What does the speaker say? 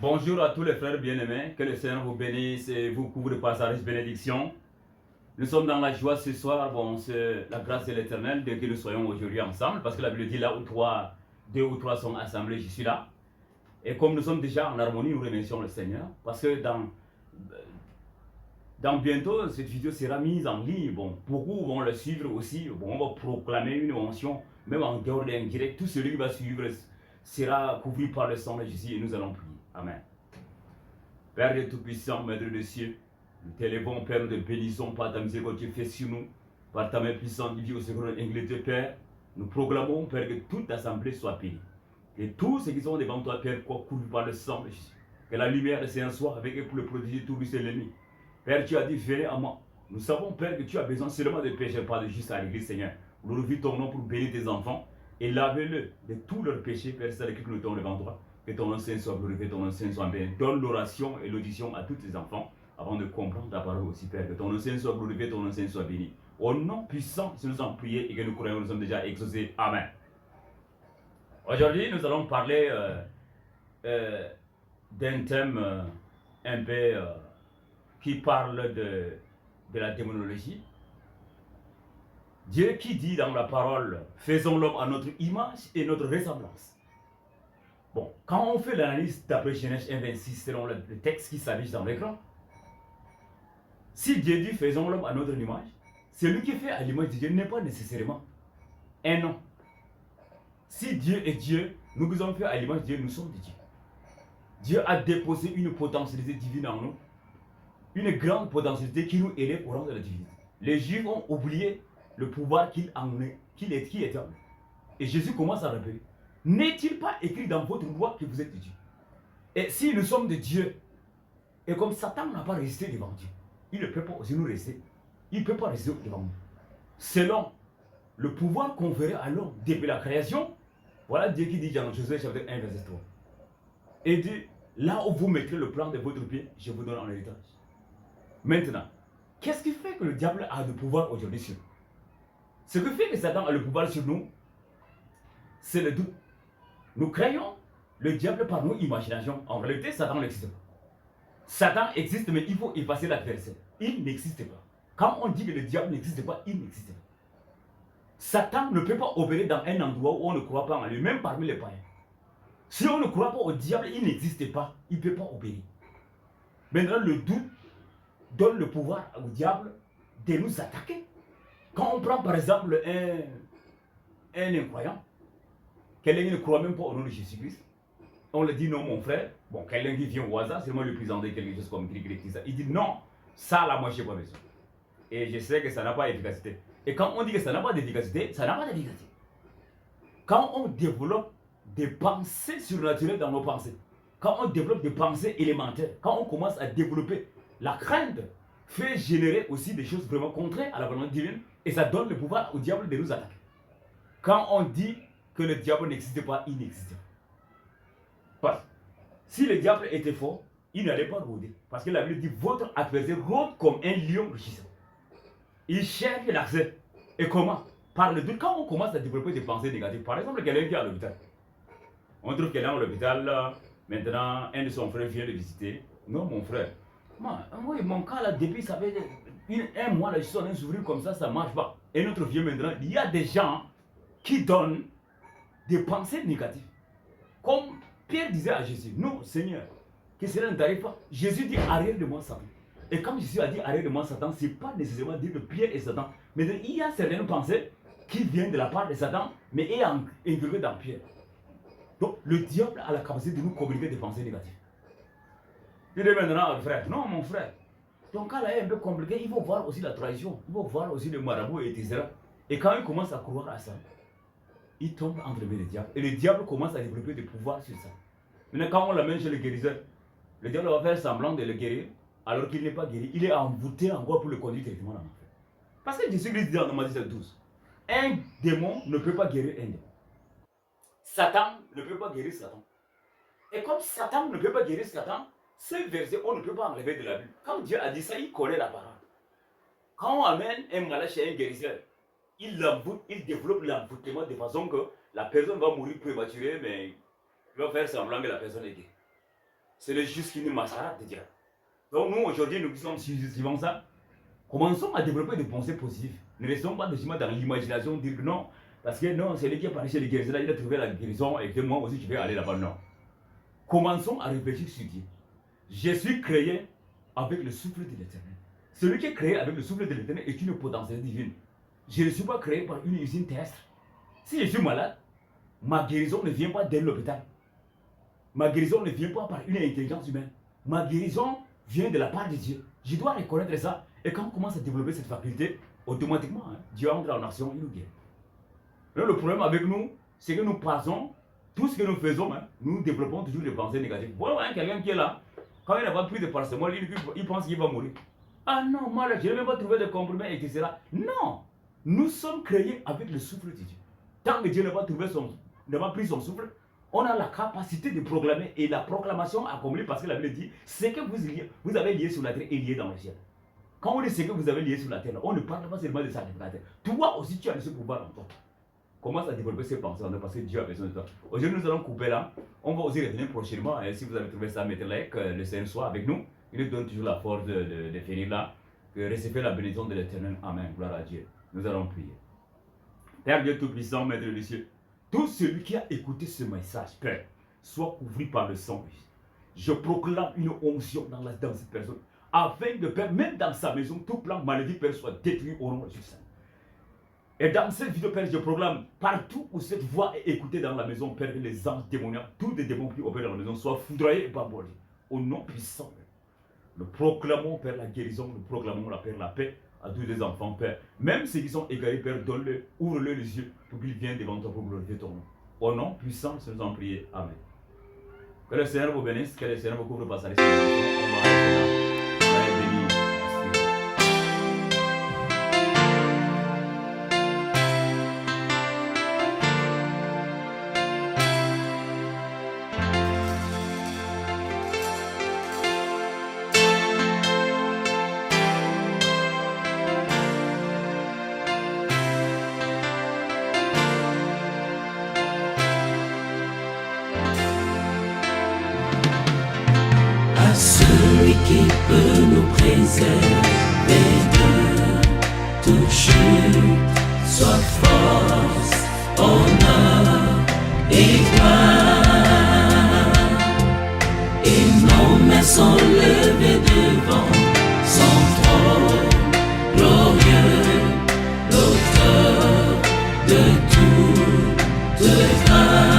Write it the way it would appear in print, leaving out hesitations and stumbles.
Bonjour à tous les frères bien-aimés, que le Seigneur vous bénisse et vous couvre par sa riche bénédiction. Nous sommes dans la joie ce soir, c'est la grâce de l'Éternel de que nous soyons aujourd'hui ensemble, parce que la Bible dit là où deux ou trois sont assemblés, je suis là. Et comme nous sommes déjà en harmonie, nous remercions le Seigneur, parce que dans bientôt, cette vidéo sera mise en ligne. Beaucoup vont le suivre aussi. On va proclamer une mention, même en dehors et en direct. Tout celui qui va suivre sera couvert par le sang de Jésus et nous allons prier. Amen. Père de Tout-Puissant, Maître des cieux, nous t'élevons, Père, nous te bénissons par ta miséricorde que tu fais sur nous, par ta main puissante, divine au secours de Père. Nous proclamons, Père, que toute assemblée soit bénie. Et tous ceux qui sont devant toi, Père, couvrus par le sang de Jésus. Que la lumière de Seigneur soit avec eux pour le protéger tout de l'ennemi. Père, tu as dit, venez à moi. Nous savons, Père, que tu as besoin seulement de pécheurs, pas de juste à l'église, Seigneur. Nous glorifie ton nom pour bénir tes enfants et laver-le de tous leurs péchés, Père, c'est avec que nous tombons devant toi. Que ton nom saint soit glorifié, ton nom saint soit béni. Donne l'oration et l'audition à tous tes enfants avant de comprendre ta parole aussi, Père. Que ton nom saint soit glorifié, ton nom saint soit béni. Au nom puissant, si nous avons prié et que nous croyons, nous sommes déjà exaucés. Amen. Aujourd'hui, nous allons parler d'un thème un peu qui parle de la démonologie. Dieu qui dit dans la parole, faisons l'homme à notre image et notre ressemblance. Quand on fait l'analyse d'après Genèse 1,26 selon le texte qui s'affiche dans l'écran, si Dieu dit faisons l'homme à notre image, celui qui fait à l'image de Dieu n'est pas nécessairement un homme. Si Dieu est Dieu, nous qui sommes faits à l'image de Dieu, nous sommes de Dieu. Dieu a déposé une potentialité divine en nous, une grande potentialité qui nous élève au rang de la divinité. Les Juifs ont oublié le pouvoir qui était en eux. Et Jésus commence à rappeler. N'est-il pas écrit dans votre loi que vous êtes de Dieu? Et si nous sommes de Dieu, et comme Satan n'a pas résisté devant Dieu, il ne peut pas aussi nous résister. Il ne peut pas résister devant nous. Selon le pouvoir conféré à l'homme depuis la création, voilà Dieu qui dit dans Josué chapitre 1, verset 3. Et dit, là où vous mettrez le plan de votre pied, je vous donne en héritage. Maintenant, qu'est-ce qui fait que le diable a le pouvoir aujourd'hui sur nous? Ce qui fait que Satan a le pouvoir sur nous, c'est le doute. Nous créons le diable par nos imaginations. En réalité, Satan n'existe pas. Satan existe, mais il faut effacer l'adversaire. Il n'existe pas. Quand on dit que le diable n'existe pas, il n'existe pas. Satan ne peut pas opérer dans un endroit où on ne croit pas en lui, même parmi les païens. Si on ne croit pas au diable, il n'existe pas. Il ne peut pas opérer. Maintenant, le doute donne le pouvoir au diable de nous attaquer. Quand on prend par exemple un incroyant, quelqu'un qui ne croit même pas au nom de Jésus-Christ, on lui dit non mon frère, quelqu'un qui vient au hasard, c'est moi lui présenter quelque chose comme ça. Il dit non, ça là moi je n'ai pas besoin. Et je sais que ça n'a pas d'efficacité. Et quand on dit que ça n'a pas d'efficacité, ça n'a pas d'efficacité. Quand on développe des pensées surnaturelles dans nos pensées, quand on développe des pensées élémentaires, quand on commence à développer la crainte, fait générer aussi des choses vraiment contraires à la volonté divine, et ça donne le pouvoir au diable de nous attaquer. Quand on dit que le diable n'existe pas, il n'existe pas. Parce que si le diable était fort, il n'allait pas rôder. Parce que la Bible dit, votre adversaire rôde comme un lion rugissant. Il cherche l'accès. Et comment? Par le doute. Quand on commence à développer des pensées négatives, par exemple, quelqu'un qui est à l'hôpital. On trouve quelqu'un à l'hôpital, maintenant, un de son frère vient le visiter. Non, mon frère. Moi, mon cas, là, depuis ça fait un mois, là, je suis en train de souffrir comme ça ne marche pas. Et notre vieux maintenant, il y a des gens qui donnent des pensées négatives. Comme Pierre disait à Jésus, non Seigneur, que cela ne t'arrive pas. Jésus dit, arrière de moi Satan. Et comme Jésus a dit, arrière de moi Satan, ce n'est pas nécessairement dire que Pierre est Satan. Mais il y a certaines pensées qui viennent de la part de Satan, mais est inculquées dans Pierre. Donc le diable a la capacité de nous communiquer des pensées négatives. Je dis maintenant, frère, non mon frère, ton cas là est un peu compliqué, il faut voir aussi la trahison, il faut voir aussi le marabout, etc. Et quand il commence à croire à ça, il tombe entre les mains du diable. Et le diable commence à développer des pouvoirs sur ça. Maintenant, quand on l'amène chez le guérisseur, le diable va faire semblant de le guérir, alors qu'il n'est pas guéri. Il est envoûté encore pour le conduire directement dans l'enfer. Parce que Jésus-Christ dit dans Matthieu 12, un démon ne peut pas guérir un démon. Satan ne peut pas guérir Satan. Et comme Satan ne peut pas guérir Satan, ce verset, on ne peut pas enlever de la Bible. Quand Dieu a dit ça, il connaît la parole. Quand on amène un malade chez un guérisseur, il développe l'envoûtement de façon que la personne va mourir prématurée, mais il va faire semblant que la personne est guérie. C'est le juste qui nous mascarade de diable. Donc nous, aujourd'hui, nous qui sommes suivant ça, commençons à développer des pensées positives. Ne restons pas dans l'imagination, dire que non, parce que non, c'est lui qui est parti chez les guérisons, il a trouvé la guérison et que moi aussi je vais aller là-bas. Non. Commençons à réfléchir sur Dieu. Je suis créé avec le souffle de l'Éternel. Celui qui est créé avec le souffle de l'Éternel est une potentialité divine. Je ne suis pas créé par une usine terrestre. Si je suis malade, ma guérison ne vient pas de l'hôpital. Ma guérison ne vient pas par une intelligence humaine. Ma guérison vient de la part de Dieu. Je dois reconnaître ça. Et quand on commence à développer cette faculté, automatiquement, Dieu entre en action, il nous guérit. Alors, le problème avec nous, c'est que nous passons, tout ce que nous faisons, nous développons toujours des pensées négatives. Vous voyez quelqu'un qui est là, quand il n'a pas pris de paracétamol, il pense qu'il va mourir. Ah non, moi là, je n'ai même pas trouvé de comprimés, etc. Non, nous sommes créés avec le souffle de Dieu. Tant que Dieu n'a pas pris son souffle, on a la capacité de proclamer et la proclamation accomplie parce que la Bible dit ce que vous avez lié sur la terre est lié dans le ciel. Quand on dit ce que vous avez lié sur la terre, on ne parle pas seulement de ça sur la terre. Toi aussi, tu as ce pouvoir en toi. Commence à développer ces pensées parce que Dieu a besoin de toi. Aujourd'hui, nous allons couper là. On va aussi revenir prochainement. Et si vous avez trouvé ça, mettez-le, que le Seigneur soit avec nous. Il nous donne toujours la force de finir là. Que recevez la bénédiction de l'Éternel. Amen. Gloire à Dieu. Nous allons prier. Père Dieu Tout-Puissant, Maître des cieux, tout celui qui a écouté ce message, Père, soit couvert par le sang. Je proclame une onction dans cette personne. Afin que, Père, même dans sa maison, tout plan maléfique, Père, soit détruit au nom de Jésus. Et dans cette vidéo, Père, je proclame partout où cette voix est écoutée dans la maison, Père, que les anges démoniaques, tous les démons qui opèrent dans la maison, soient foudroyés et pas bolis. Au nom puissant, Père. Nous proclamons, Père, la guérison, nous proclamons la paix à tous les enfants, Père. Même ceux qui sont égarés, Père, donne-le, ouvre-le les yeux pour qu'ils viennent devant toi pour glorifier ton nom. Au nom puissant, nous en prions. Amen. Que le Seigneur vous bénisse, que le Seigneur vous couvre par sa résurrection. On va arrêter là. Soyez bénis. Celui qui peut nous préserver de toute chute, soit force, honneur et gloire. Et nos mains sont levées devant son trône glorieux, l'auteur de toute grâce.